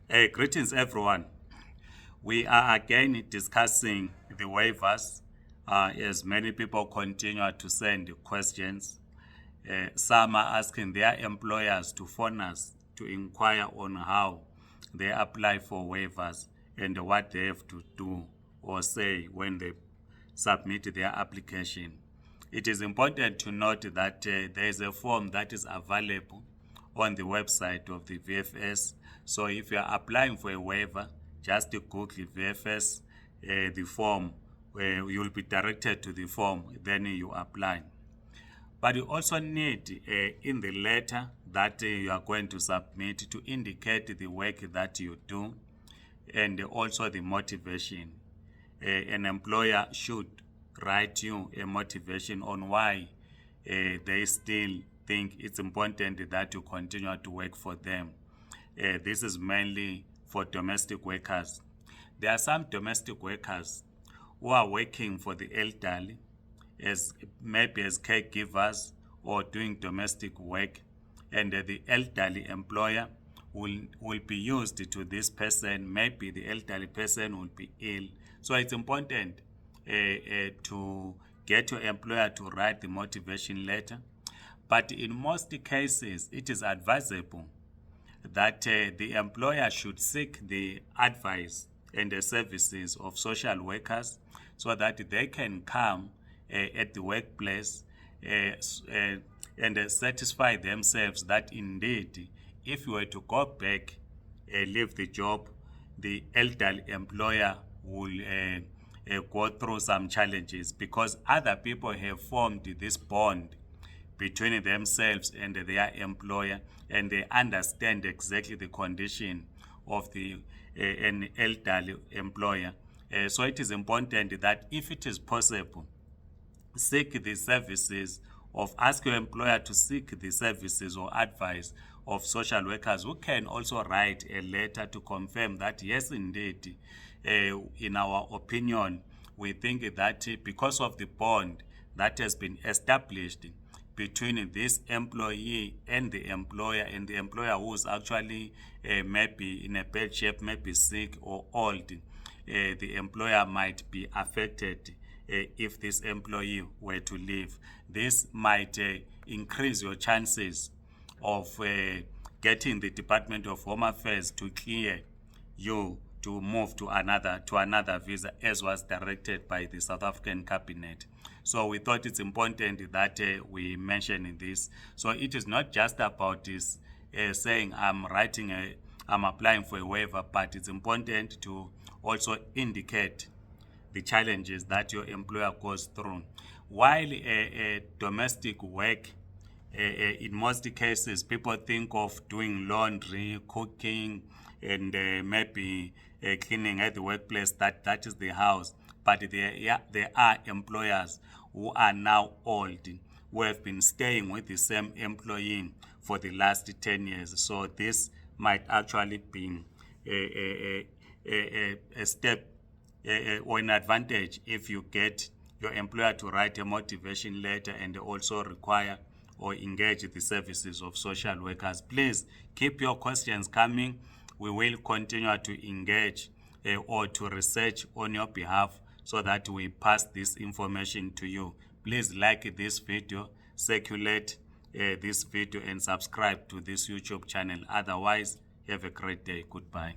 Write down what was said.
Greetings, everyone. We are again discussing the waivers as many people continue to send questions. Some are asking their employers to phone us to inquire on how they apply for waivers and what they have to do or say when they submit their application. It is important to note that there is a form that is available on the website of the VFS. So if you are applying for a waiver, just Google VFS, the form, where you will be directed to the form, then you apply. But you also need in the letter that you are going to submit to indicate the work that you do and also the motivation. An employer should write you a motivation on why they still think it's important that you continue to work for them. This is mainly for domestic workers. There are some domestic workers who are working for the elderly as maybe as caregivers or doing domestic work, and the elderly employer will be used to this person. Maybe the elderly person will be ill. So it's important to get your employer to write the motivation letter. But in most cases, it is advisable that the employer should seek the advice and the services of social workers so that they can come at the workplace and satisfy themselves that indeed, if you were to go back, leave the job, the elderly employer will go through some challenges because other people have formed this bond between themselves and their employer, and they understand exactly the condition of an elderly employer. So it is important that if it is possible, seek the services of, ask your employer to seek the services or advice of social workers who can also write a letter to confirm that yes, indeed, in our opinion, we think that because of the bond that has been established between this employee and the employer who is actually maybe in a bad shape, maybe sick or old, the employer might be affected if this employee were to leave. This might increase your chances of getting the Department of Home Affairs to clear you to move to another visa as was directed by the South African Cabinet. So we thought it's important that we mention this. So it is not just about this saying I'm applying for a waiver, but it's important to also indicate the challenges that your employer goes through. While domestic work, in most cases, people think of doing laundry, cooking, and maybe cleaning at the workplace. That is the house. But there are employers who are now old, who have been staying with the same employee for the last 10 years. So this might actually be a step or an advantage if you get your employer to write a motivation letter and also require or engage the services of social workers. Please keep your questions coming. We will continue to engage or to research on your behalf so that we pass this information to you. Please like this video, circulate this video, and subscribe to this YouTube channel. Otherwise, have a great day. Goodbye.